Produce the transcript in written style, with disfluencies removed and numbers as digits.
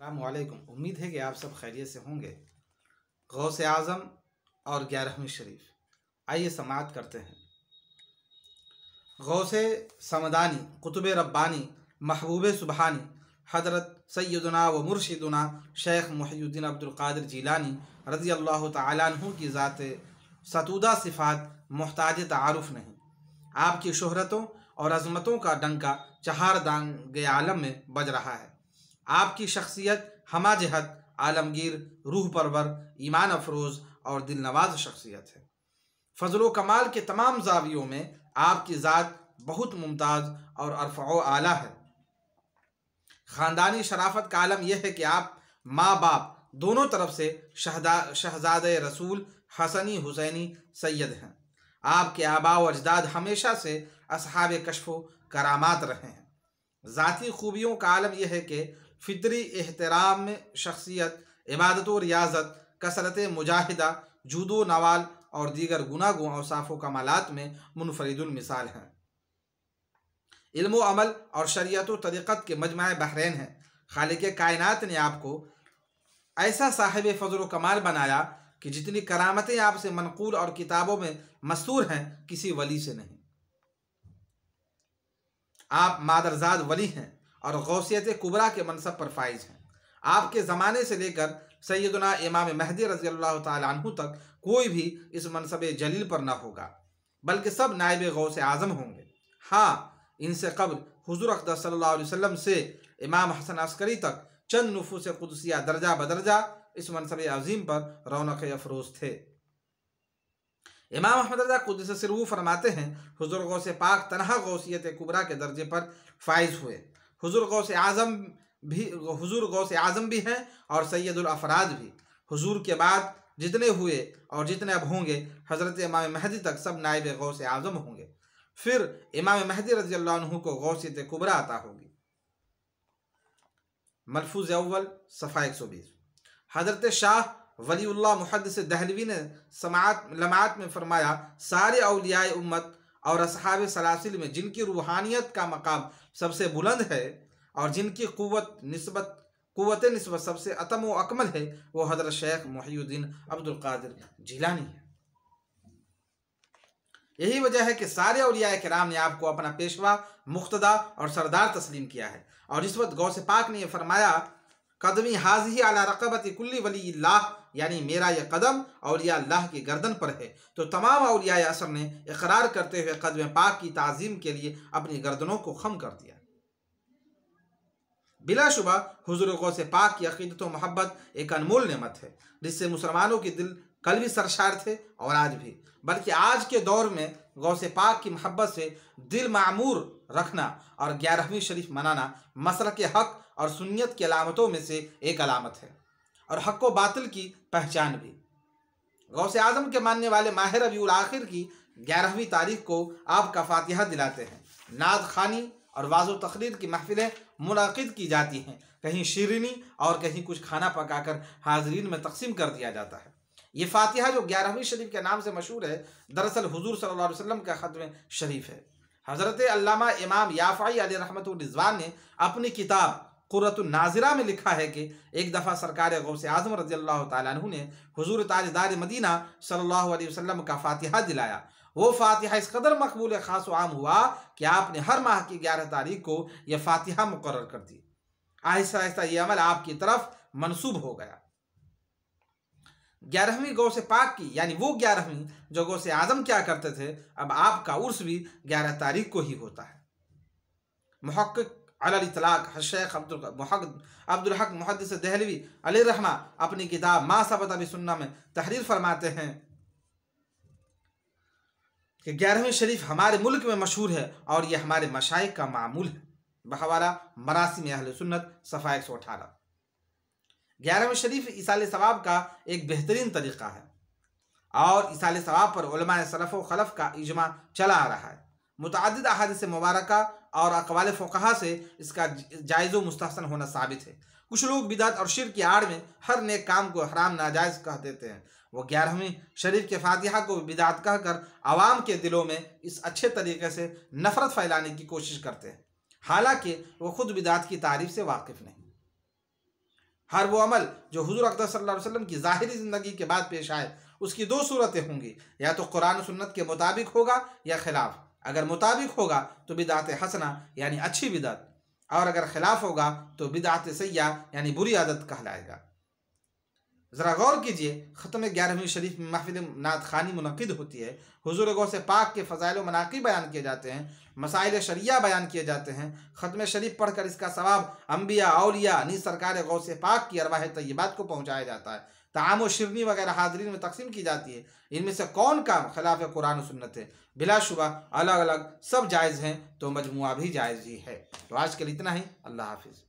अस्सलामुअलैकुम। उम्मीद है कि आप सब खैरियत से होंगे। गौसे आज़म और 11वीं शरीफ, आइए समाअत करते हैं। गौसे समदानी कुतुब रब्बानी महबूब सुबहानी हज़रत सैयदना व मुर्शिदना शेख मुहीउद्दीन अब्दुल क़ादिर जीलानी रज़ी अल्लाह तआला अन्हु की ज़ात सतूदा सिफ़ात मुहताज तारुफ़ नहीं। आपकी शोहरतों और अज़मतों का डंका चहार दांगे आलम में बज रहा है। आपकी शख्सियत हमा जहत, आलमगीर, रूह परवर, ईमान अफरोज़ और दिल नवाज शख्सियत है। फ़ज़्ल कमाल के तमाम ज़ावियों में आपकी ज़ात बहुत मुमताज़ और अरफ़ा आला है। ख़ानदानी शराफत का आलम यह है कि आप माँ बाप दोनों तरफ से शहज़ादे रसूल हसनी हुसैनी सैयद हैं। आपके आबा व अजदाद हमेशा से असहाब कश्फ़ करामात रहे हैं। ज़ाती खूबियों का आलम यह है कि फ़ितरी एहतराम में शख्सियत, इबादत व रियाज़त, कसरत मुजाहिदा, जूदो नवाल और दीगर गुनागो औसाफ़ व कमालात में मुनफरिदुल मिसाल हैं। इल्म व अमल और शरीयत व तरीक़त के मजमा बहरैन हैं। खालिक़ कायनात ने आपको ऐसा साहिब फ़ज़्ल कमाल बनाया कि जितनी करामतें आपसे मनक़ूल और किताबों में मस्तूर हैं, किसी वली से नहीं। आप मादरजाद वली हैं और गौसियत कुबरा के मनसब पर फाइज हैं। आपके ज़माने से लेकर सैयदना इमाम महदी रज़ी अल्लाह तआला अन्हु तक कोई भी इस मनसब जलील पर न होगा, बल्कि सब नायब गौसे आज़म होंगे। हाँ, इनसे कब्ल हुज़ूर अक़दस सल्लल्लाहु अलैहि वसल्लम से इमाम हसन अस्करी तक चंद नुफूस कुदसिया दर्जा बदर्जा इस मनसब अज़ीम पर रौनक अफरोज़ थे। इमाम अहमद रज़ा कुद्दस सिर्हू फरमाते हैं, हुज़ूर गौसे पाक तनहा गौसियत कुबरा के दर्जे पर फाइज हुए। हुज़ूर गौसे आज़म भी हैं और सैयदुल अफराद भी। हुज़ूर के बाद जितने हुए और जितने अब होंगे, हज़रत इमाम महदी तक सब नायब गौसे आज़म होंगे। फिर इमाम महदी रज़ी अल्लाह अन्हु को गौसियत कुबरा अता होगी। मलफूज़ अव्वल सफ़ा 120। हज़रत शाह वलीउल्लाह मुहद्दिस दहलवी ने लमात में फरमाया, सारे औलियाए उम्मत और असहाब सलासिल में जिनकी रूहानियत का मकाम सबसे बुलंद है और जिनकी कुव्वत निस्बत सबसे अतम व अकमल है, वो हज़रत शेख मुहीउद्दीन अब्दुल क़ादिर जीलानी है। यही वजह है कि सारे औलियाए किराम ने आपको अपना पेशवा, मुख्तदा और सरदार तस्लीम किया है। और इस वक्त गौसे पाक ने यह फरमाया, कदमी हाज़ी अला रक़बति कुल्ली वलील्लाह, यानी मेरा यह कदम औलिया अल्लाह की गर्दन पर है। तो तमाम औलियाए असर ने इकरार करते हुए कदम पाक की ताज़ीम के लिए अपनी गर्दनों को खम कर दिया। बिलाशुबा हुज़ूर गौसे पाक की अक़ीदत व मोहब्बत एक अनमोल नेमत है, जिससे मुसलमानों के दिल कल भी सरशार थे और आज भी, बल्कि आज के दौर में गौसे पाक की मोहब्बत से दिल मामूर रखना और 11वीं शरीफ मनाना मसलक हक़ और सुन्नियत की अलामतों में से एक अलामत है और हक़ व बातिल की पहचान भी। गौसे आज़म के मानने वाले माह रबीउल आखिर की 11वीं तारीख को आपका फातिहा दिलाते हैं। नाद खानी और वाज़ो तक़रीर की महफिलें मुनाक़िद की जाती हैं। कहीं शीरीनी और कहीं कुछ खाना पकाकर हाज़रीन में तक़सीम कर दिया जाता है। ये फातिहा जो 11वीं शरीफ के नाम से मशहूर है, दरअसल हुज़ूर सल्लल्लाहु अलैहि वसल्लम का ख़त्म शरीफ है। हज़रत अल्लामा इमाम याफ़ई अलैहि रहमतुर रिज़वान ने अपनी किताब क़ुर्रतुन नाज़िरा में लिखा है कि एक दफ़ा सरकार गौसे आज़म रज़ी अल्लाह तआला अन्हु ने हुज़ूर ताजदार मदीना सल्लल्लाहु अलैहि वसल्लम का फातिहा दिलाया। वो फातिहा इस कदर मकबूल ख़ास व आम हुआ कि आपने हर माह की 11 तारीख को यह फातिहा मुक़र्रर कर दी। आहिस्ता आहिस्ता ये अमल आपकी तरफ मनसूब हो गया। 11वीं गौसे पाक की, यानी वो 11वीं जो गौसे आज़म क्या करते थे, अब आपका उर्स भी 11 तारीख को ही होता है। मुहक्किक अलल इतलाक शेख अब्दुल हक मुहद्दिस दहलवी अलैहि रहमा अपनी किताब मा सबत बिसुन्नह में तहरीर फरमाते हैं कि 11वीं शरीफ हमारे मुल्क में मशहूर है और यह हमारे मशाइख का मामूल है। बहवाला मरासिम अहले सुन्नत सफ़ा 118। 11वीं शरीफ इसाले सवाब का एक बेहतरीन तरीक़ा है और इसाले सवाब पर उलमाए सलफ़ व खलफ़ का इजमा चला आ रहा है। मुतअद्दिद अहादीस मुबारका और अक़वाल फ़ुक़हा से इसका जायज़ व मुस्तहसन होना साबित है। कुछ लोग बिदअत और शिर्क की आड़ में हर नेक काम को हराम नाजायज़ कह देते हैं। वो 11वीं शरीफ के फातिहा को बिदअत कहकर आवाम के दिलों में इस अच्छे तरीके से नफ़रत फैलाने की कोशिश करते हैं, हालांकि वो खुद बिदअत की तारीफ़ से वाकिफ़ नहीं। हर वो अमल जो हुजूर अक़दस सल्लल्लाहु अलैहि वसल्लम की ज़ाहिरी ज़िंदगी के बाद पेश आए, उसकी दो सूरतें होंगी, या तो कुरान सुन्नत के मुताबिक होगा या खिलाफ। अगर मुताबिक होगा तो बिदअत हसना यानी अच्छी बिदअत, और अगर खिलाफ होगा तो बिदअत सय्या यानी बुरी आदत कहलाएगा। ज़रा गौर कीजिए, ख़त्म 11वीं शरीफ में महफिल नात खानी मुनक़िद होती है, हुज़ूर गौस पाक के फ़ज़ाइल व मनाक़िब बयान किए जाते हैं, मसाइल शरिया बयान किए जाते हैं। ख़त्म शरीफ पढ़कर इसका सवाब अम्बिया औलिया नी सरकार गौस पाक की अरवाह तय्यबात को पहुँचाया जाता है। ताम व शिरनी वगैरह हाज़रीन में तकसीम की जाती है। इनमें से कौन काम खिलाफ कुरान सुन्नत है? बिलाशुबा अलग अलग सब जायज़ हैं, तो मजमुआ भी जायज़ ही है। तो आज के लिए इतना ही। अल्लाह हाफिज़।